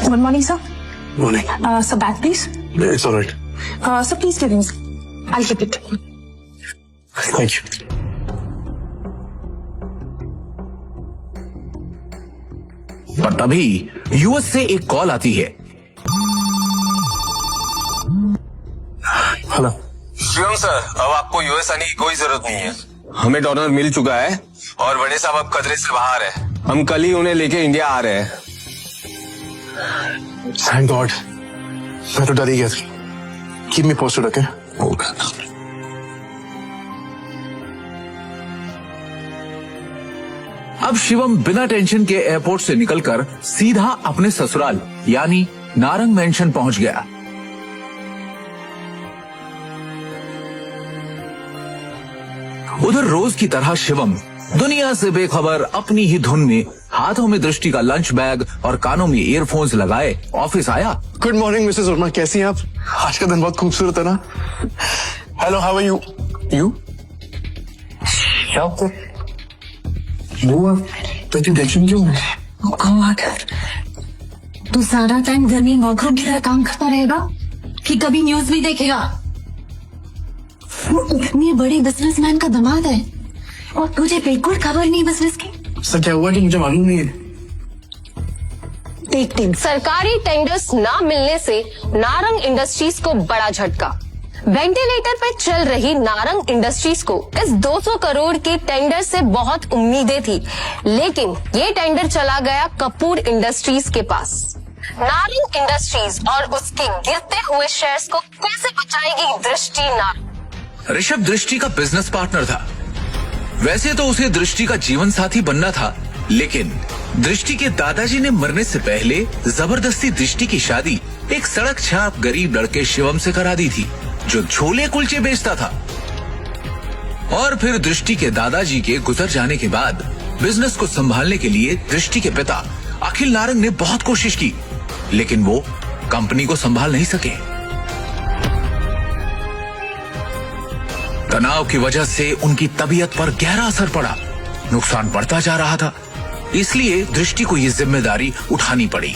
Good morning, sir. Morning. Sir, bag, please. It's all right. Sir, please give me. I'll keep it. Thank you. पर तभी US से एक call आती है। Hello. Shivam sir, अब आपको यूएस आने की कोई जरूरत नहीं है। हमें डोनर मिल चुका है और बड़े साहब अब खतरे से बाहर है। हम कल ही उन्हें लेके इंडिया आ रहे हैं। Thank God. मैं तो डर ही गया था। Keep me posted, okay? Okay. अब शिवम बिना टेंशन के एयरपोर्ट से निकलकर सीधा अपने ससुराल यानी नारंग मेंशन पहुंच गया। उधर रोज की तरह शिवम दुनिया से बेखबर अपनी ही धुन में हाथों में दृष्टि का लंच बैग और कानों में ईयरफोन्स लगाए ऑफिस आया। गुड मॉर्निंग मिसेस वर्मा, कैसी हैं आप? आज का दिन बहुत खूबसूरत है ना? Hello, how are you? You? तो इतनी टेंशन क्यों है? गॉड, तू सारा टाइम घर में नौकरों की तरह काम करता रहेगा कि कभी न्यूज भी देखेगा? वो इतने बड़े बिजनेसमैन का दामाद है और तुझे बिल्कुल खबर नहीं बिजनेस की। सर क्या हुआ कि मुझे मालूम नहीं है। देखते सरकारी टेंडर्स ना मिलने से नारंग इंडस्ट्रीज को बड़ा झटका। वेंटिलेटर पर चल रही नारंग इंडस्ट्रीज को इस 200 करोड़ के टेंडर से बहुत उम्मीदें थी, लेकिन ये टेंडर चला गया कपूर इंडस्ट्रीज के पास। नारंग इंडस्ट्रीज और उसके गिरते हुए शेयर्स को कैसे बचाएगी दृष्टि नारंग? ऋषभ दृष्टि का बिजनेस पार्टनर था। वैसे तो उसे दृष्टि का जीवन साथी बनना था, लेकिन दृष्टि के दादाजी ने मरने से पहले जबरदस्ती दृष्टि की शादी एक सड़क छाप गरीब लड़के शिवम से करा दी थी, जो छोले कुलचे बेचता था। और फिर दृष्टि के दादाजी के गुजर जाने के बाद बिजनेस को संभालने के लिए दृष्टि के पिता अखिल नारंग ने बहुत कोशिश की, लेकिन वो कंपनी को संभाल नहीं सके। तनाव की वजह से उनकी तबीयत पर गहरा असर पड़ा, नुकसान बढ़ता जा रहा था, इसलिए दृष्टि को ये जिम्मेदारी उठानी पड़ी।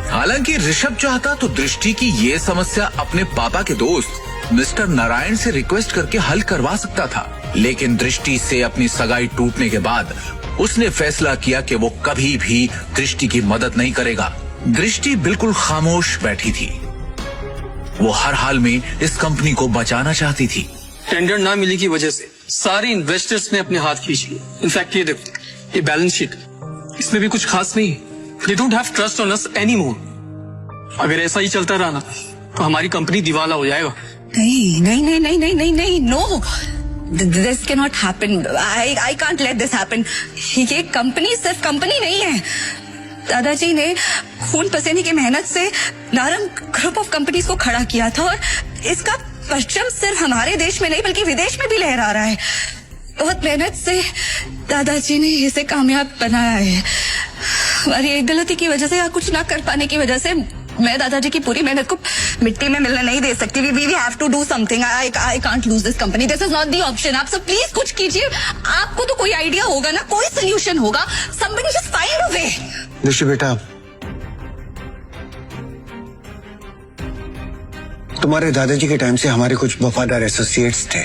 हालांकि ऋषभ चाहता तो दृष्टि की ये समस्या अपने पापा के दोस्त मिस्टर नारायण से रिक्वेस्ट करके हल करवा सकता था, लेकिन दृष्टि से अपनी सगाई टूटने के बाद उसने फैसला किया कि वो कभी भी दृष्टि की मदद नहीं करेगा। दृष्टि बिल्कुल खामोश बैठी थी। वो हर हाल में इस कंपनी को बचाना चाहती थी। टेंडर ना मिलने की वजह से सारे इन्वेस्टर्स ने अपने हाथ खींच लिए। इनफैक्ट ये देखो, ये बैलेंस शीट, इसमें भी कुछ खास नहीं है। They don't have trust on us anymore. अगर ऐसा ही चलता रहा ना तो हमारी कंपनी दिवाला हो जाएगा। नहीं नहीं नहीं नहीं नहीं नहीं नहीं, no. This cannot happen. I can't let this happen. ये कंपनी सिर्फ कंपनी नहीं है। दादाजी ने खून पसीने की मेहनत से नारंग ग्रुप ऑफ कंपनीज को खड़ा किया था और इसका परचम सिर्फ हमारे देश में नहीं बल्कि विदेश में भी लहरा रहा है। बहुत मेहनत से दादाजी ने इसे कामयाब बनाया है। हमारी एक गलती की वजह से या कुछ ना कर पाने की वजह से मैं दादाजी की पूरी मेहनत को मिट्टी में मिलने नहीं दे सकती। We have to do something. I can't lose this company. This is not the option. आप सब प्लीज कुछ कीजिए। आपको तो कोई आइडिया होगा ना, कोई सोल्यूशन होगा। Somebody just find a way. दृष्टि बेटा, तुम्हारे दादाजी के टाइम से हमारे कुछ वफादार एसोसिएट्स थे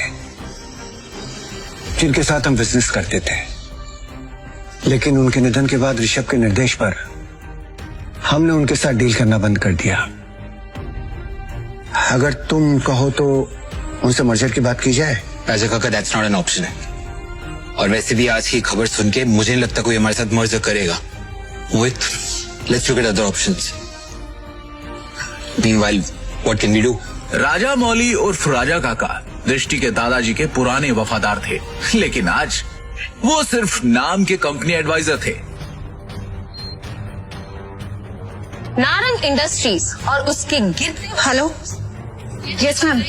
जिनके साथ हम बिजनेस करते थे, लेकिन उनके निधन के बाद ऋषभ के निर्देश पर हमने उनके साथ डील करना बंद कर दिया। अगर तुम कहो तो उनसे मर्जर की बात की जाए। राजा काका, दैट्स नॉट एन ऑप्शन है। और वैसे भी आज की खबर सुन के मुझे नहीं लगता कोई हमारे साथ मर्जर करेगा। Let's look at other options. Meanwhile, what can we do? राजा मौली उर्फ राजा काका दृष्टि के दादाजी के पुराने वफादार थे, लेकिन आज वो सिर्फ नाम के कंपनी एडवाइजर थे। नारंग इंडस्ट्रीज और उसके गिरते hello, yes ma'am,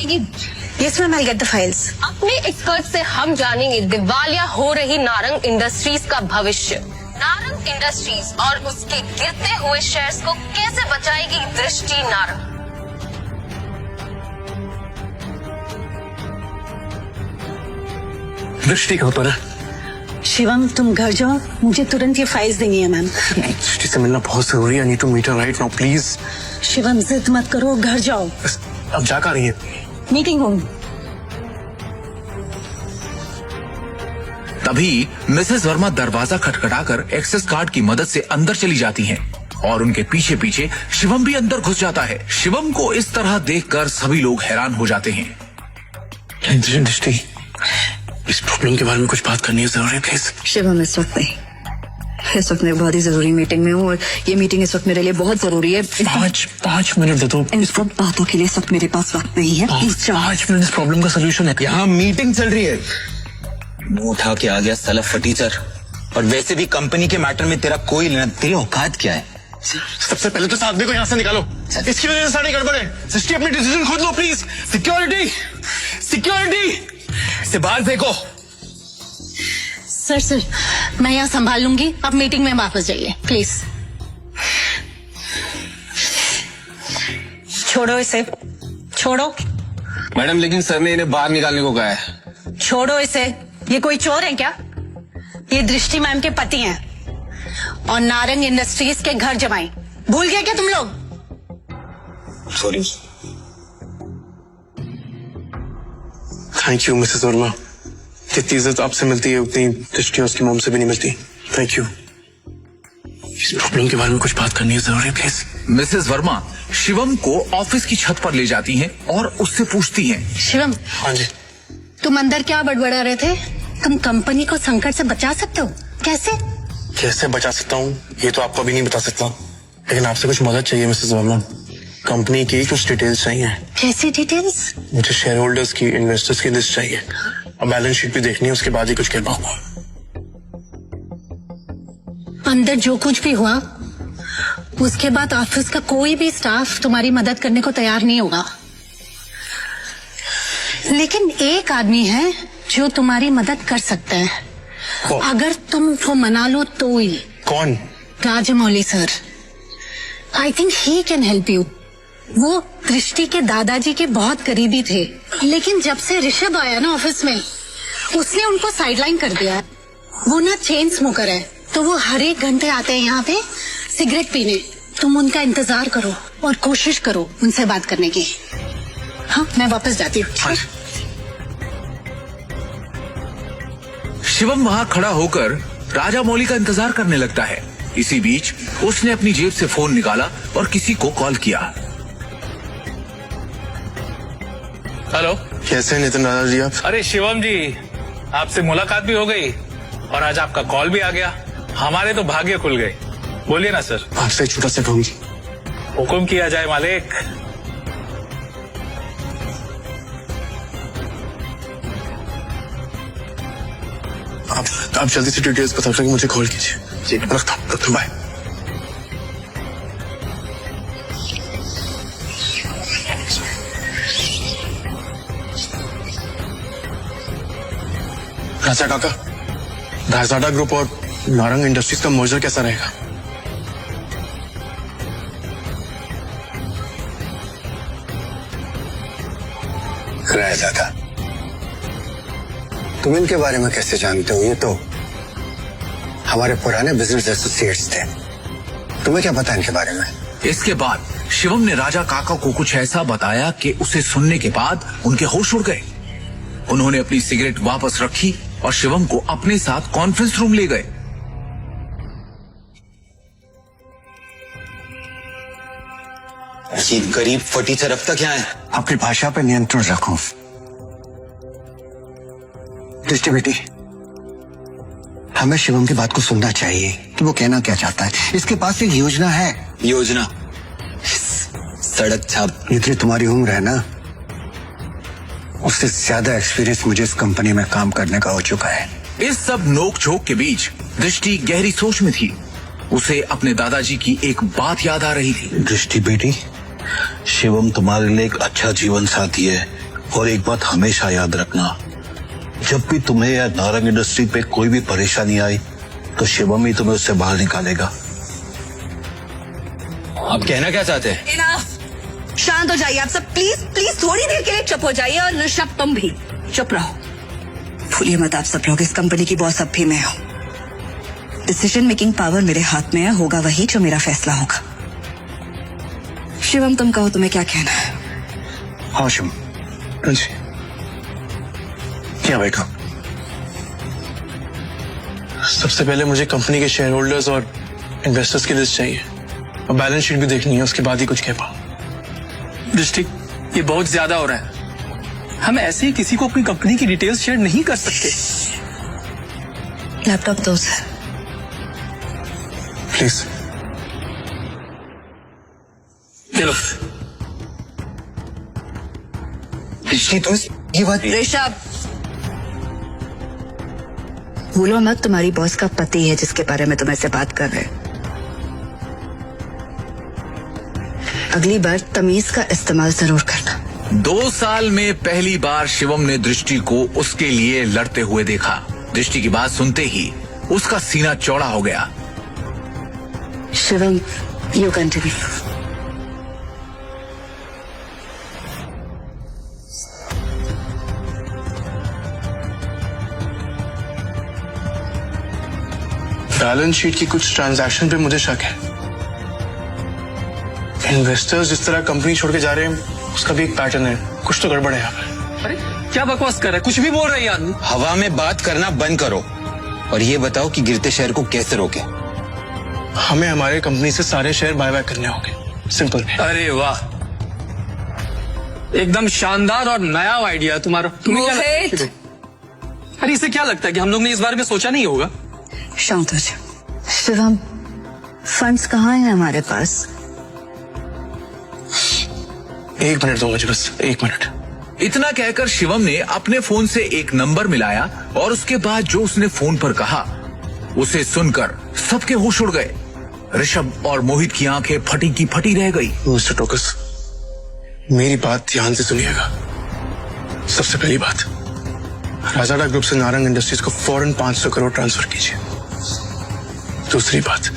yes ma'am, I'll get the files. अपने एक्सपर्ट से हम जानेंगे दिवालिया हो रही नारंग इंडस्ट्रीज का भविष्य। नारंग इंडस्ट्रीज और उसके गिरते हुए शेयर्स को कैसे बचाएगी दृष्टि नारंग? दृष्टि कहाँ पर है? शिवम तुम घर जाओ, मुझे तुरंत ये फाइल्स देनी है मैम। दृष्टि से मिलना बहुत जरूरी है। I need to meet her right now please. Shivam जिद मत करो, घर जाओ। अब जा कर रही है? मीटिंग होगी। तभी मिसेस वर्मा दरवाजा खटखटाकर एक्सेस कार्ड की मदद से अंदर चली जाती हैं और उनके पीछे पीछे शिवम भी अंदर घुस जाता है। शिवम को इस तरह देखकर सभी लोग हैरान हो जाते हैं। दृष्टि, इस प्रॉब्लम के बारे में कुछ बात करनी है जरूरी, प्लीज। शिवम इस वक्त नहीं, इस वक्त मैं बहुत ही जरूरी मीटिंग में हूँ और ये मीटिंग इस वक्त मेरे लिए बहुत जरूरी है। 5 मिनट दे दो। इन सब बातों के लिए इस वक्त मेरे पास वक्त नहीं है। प्लीज जाओ। 5 मिनट इस प्रॉब्लम का सोल्यूशन है। यहाँ मीटिंग चल रही है। मुंह उठा के आ गया साला फटीचर। और वैसे भी कंपनी के मैटर में तेरा कोई लेना, तेरी औकात क्या है? सबसे पहले तो इस आदमी को यहाँ से निकालो। इसकी वजह से सारी गड़बड़ है। सृष्टि अपनी डिसीजन खुद लो प्लीज। सिक्योरिटी, सिक्योरिटी से बाहर फेंको। सर मैं यहाँ संभाल लूंगी, अब मीटिंग में वापस जाइए प्लीज। छोड़ो इसे, छोड़ो। मैडम लेकिन सर ने इन्हें बाहर निकालने को कहा है। छोड़ो इसे, ये कोई चोर है क्या? ये दृष्टि मैम के पति हैं और नारंग इंडस्ट्रीज के घर जमाई। भूल गए क्या तुम लोग? Sorry. Thank you Mrs Verma. जितनी इज्जत आपसे मिलती है उतनी दृष्टि उसकी मॉम से भी नहीं मिलती। Thank you. इस प्रॉब्लम के बारे में कुछ बात करनी है जरूरी, प्लीज। मिसेस वर्मा शिवम को ऑफिस की छत पर ले जाती हैं और उससे पूछती हैं। शिवम, हाँ जी। तुम अंदर क्या बड़बड़ा रहे थे? तुम कंपनी को संकट से बचा सकते हो, कैसे? कैसे बचा सकता हूँ ये तो आपको अभी नहीं बता सकता, लेकिन आपसे कुछ मदद चाहिए मिसेस वर्मा। कंपनी की कुछ डिटेल्स चाहिए। कैसी डिटेल्स? मुझे शेयर होल्डर्स की, इन्वेस्टर्स की लिस्ट चाहिए और बैलेंस शीट भी देखनी है, उसके बाद ही कुछ कह पाऊंगा। अंदर जो कुछ भी हुआ उसके बाद ऑफिस का कोई भी स्टाफ तुम्हारी मदद करने को तैयार नहीं होगा, लेकिन एक आदमी है जो तुम्हारी मदद कर सकता है। कौन? अगर तुम वो मना लो तो ही। कौन? Rajamouli sir. I think he can help you. वो दृष्टि के दादाजी के बहुत करीबी थे, लेकिन जब से ऋषभ आया ना ऑफिस में, उसने उनको साइडलाइन कर दिया। वो ना चेन स्मोकर है, तो वो हर एक घंटे आते हैं यहाँ पे सिगरेट पीने। तुम उनका इंतजार करो और कोशिश करो उनसे बात करने की। हाँ, मैं वापस जाती हूँ। शिवम वहां खड़ा होकर राजा मौली का इंतजार करने लगता है। इसी बीच उसने अपनी जेब से फोन निकाला और किसी को कॉल किया। हेलो। कैसे नितिन राणा जी आप? अरे शिवम जी, आपसे मुलाकात भी हो गई और आज आपका कॉल भी आ गया। हमारे तो भाग्य खुल गए। बोलिए ना सर। आपसे एक छोटा सा काम। हुक्म किया जाए मालिक। आप जल्दी से डिटेल्स बता कर मुझे कॉल कीजिए। जी रखता हूँ, बाय। राजा काका, धारसाडा ग्रुप और नारंग इंडस्ट्रीज का मर्जर कैसा रहेगा? रहेगा था। तुम इनके बारे में कैसे जानते हो? ये तो हमारे पुराने बिजनेस एसोसिएट्स थे। तुम्हें क्या पता इनके बारे में? इसके बाद शिवम ने राजा काका को कुछ ऐसा बताया कि उसे सुनने के बाद उनके होश उड़ गए। उन्होंने अपनी सिगरेट वापस रखी और शिवम को अपने साथ कॉन्फ्रेंस रूम ले गए। ये गरीब फटीचर अब तक यहाँ है। अपनी भाषा पर नियंत्रण रखो। दृष्टि बेटी, हमें शिवम की बात को सुनना चाहिए कि वो कहना क्या चाहता है। इसके पास एक योजना है। योजना? सड़क छाप। जितनी तुम्हारी उम्र है ना, उससे ज्यादा एक्सपीरियंस मुझे इस कंपनी में काम करने का हो चुका है। इस सब नोक झोंक के बीच दृष्टि गहरी सोच में थी। उसे अपने दादाजी की एक बात याद आ रही थी। दृष्टि बेटी, शिवम तुम्हारे लिए एक अच्छा जीवन साथी है और एक बात हमेशा याद रखना, जब भी तुम्हें या नारंग इंडस्ट्री पे कोई भी परेशानी आई तो शिवम ही तुम्हें उससे बाहर निकालेगा। आप कहना क्या चाहते हैं? इनफ। शांत हो जाइए आप सब, प्लीज प्लीज थोड़ी देर के लिए चुप हो जाइए। और ऋषभ तुम भी चुप रहो। भूलिए मत आप सब लोग, इस कंपनी की बॉस अब भी मैं हूँ। डिसीजन मेकिंग पावर मेरे हाथ में है, होगा वही जो मेरा फैसला होगा। शिवम तुम कहो तुम्हें क्या कहना है? हाँ शिवम। जी क्या बेटा? सबसे पहले मुझे कंपनी के शेयर होल्डर्स और इन्वेस्टर्स की लिस्ट चाहिए और बैलेंस शीट भी देखनी है, उसके बाद ही कुछ कह पाऊं। दृष्टि, ये बहुत ज्यादा हो रहा है। हम ऐसे ही किसी को अपनी कंपनी की डिटेल्स शेयर नहीं कर सकते। लैपटॉप दो सर। प्लीज। चलो दृष्टि, तो ये बात ऋषभ, भूलो मत तुम्हारी बॉस का पति है जिसके बारे में तुम ऐसे बात कर रहे हैं। अगली बार तमीज का इस्तेमाल जरूर करना। 2 साल में पहली बार शिवम ने दृष्टि को उसके लिए लड़ते हुए देखा। दृष्टि की बात सुनते ही उसका सीना चौड़ा हो गया। Shivam, you continue. Balance sheet की कुछ ट्रांजैक्शन पे मुझे शक है। इन्वेस्टर्स जिस तरह कंपनी छोड़ के जा रहे हैं उसका भी एक पैटर्न है। कुछ तो गड़बड़ है यहाँ पर। अरे क्या बकवास कर रहा है? कुछ भी बोल रहा है ये आदमी। हवा में बात करना बंद करो और ये बताओ कि गिरते शहर को कैसे रोके। हमें हमारे कंपनी से सारे शेयर बाय बैक करने होंगे। सिंपल। अरे वाह, एकदम शानदार और नया आइडिया तुम्हारा। तुम्हें क्या लगता है? अरे इसे क्या लगता है कि हम लोग ने इस बारे में सोचा नहीं होगा? शांत हो जाओ। शिवम, फंड्स कहाँ हैं हमारे पास? 1 मिनट दो मुझे, बस 1 मिनट। इतना कहकर शिवम ने अपने फोन से एक नंबर मिलाया और उसके बाद जो उसने फोन पर कहा उसे सुनकर सबके होश उड़ गए। ऋषभ और मोहित की आंखें फटी की फटी रह गई। मिस्टर टोकस, मेरी बात ध्यान से सुनिएगा। सबसे पहली बात, राजाडा ग्रुप से नारंग इंडस्ट्रीज को फौरन 500 करोड़ ट्रांसफर कीजिए। दूसरी बात,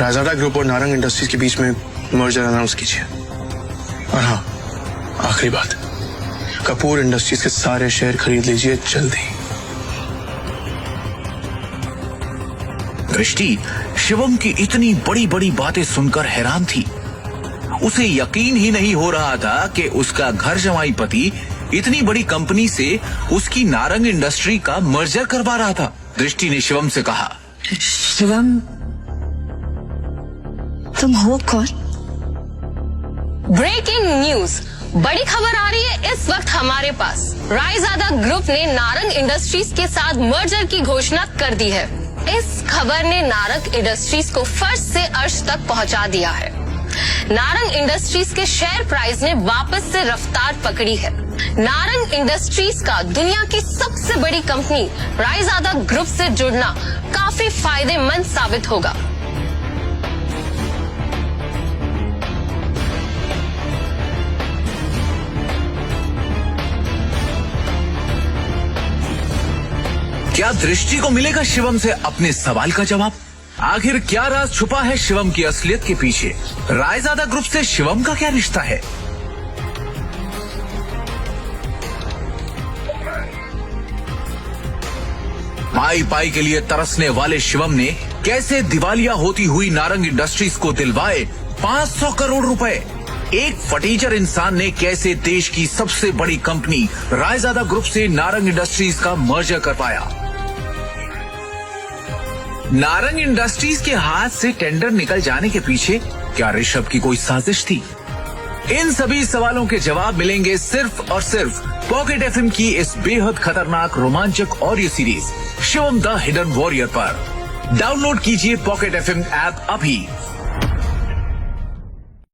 राजाडा ग्रुप और नारंग इंडस्ट्रीज के बीच में मर्जर अनाउंस कीजिए। और हाँ, आखिरी बात, कपूर इंडस्ट्रीज के सारे शेयर खरीद लीजिए जल्दी। दृष्टि शिवम की इतनी बड़ी बड़ी बातें सुनकर हैरान थी। उसे यकीन ही नहीं हो रहा था कि उसका घर जमाई पति इतनी बड़ी कंपनी से उसकी नारंग इंडस्ट्री का मर्जर करवा रहा था। दृष्टि ने शिवम से कहा, शिवम, तुम हो कौन? ब्रेकिंग न्यूज, बड़ी खबर आ रही है इस वक्त हमारे पास। रायजादा ग्रुप ने नारंग इंडस्ट्रीज के साथ मर्जर की घोषणा कर दी है। इस खबर ने नारंग इंडस्ट्रीज को फर्श से अर्श तक पहुंचा दिया है। नारंग इंडस्ट्रीज के शेयर प्राइस ने वापस से रफ्तार पकड़ी है। नारंग इंडस्ट्रीज का दुनिया की सबसे बड़ी कंपनी रायजादा ग्रुप से जुड़ना काफी फायदेमंद साबित होगा। क्या दृष्टि को मिलेगा शिवम से अपने सवाल का जवाब? आखिर क्या राज छुपा है शिवम की असलियत के पीछे? रायजादा ग्रुप से शिवम का क्या रिश्ता है? पाई पाई के लिए तरसने वाले शिवम ने कैसे दिवालिया होती हुई नारंग इंडस्ट्रीज को दिलवाए 500 करोड़ रुपए? एक फटीचर इंसान ने कैसे देश की सबसे बड़ी कंपनी रायजादा ग्रुप से नारंग इंडस्ट्रीज का मर्जर करवाया? नारंग इंडस्ट्रीज के हाथ से टेंडर निकल जाने के पीछे क्या ऋषभ की कोई साजिश थी? इन सभी सवालों के जवाब मिलेंगे सिर्फ और सिर्फ पॉकेट एफएम की इस बेहद खतरनाक रोमांचक audio series Shivam the hidden warrior पर। डाउनलोड कीजिए पॉकेट एफएम ऐप अभी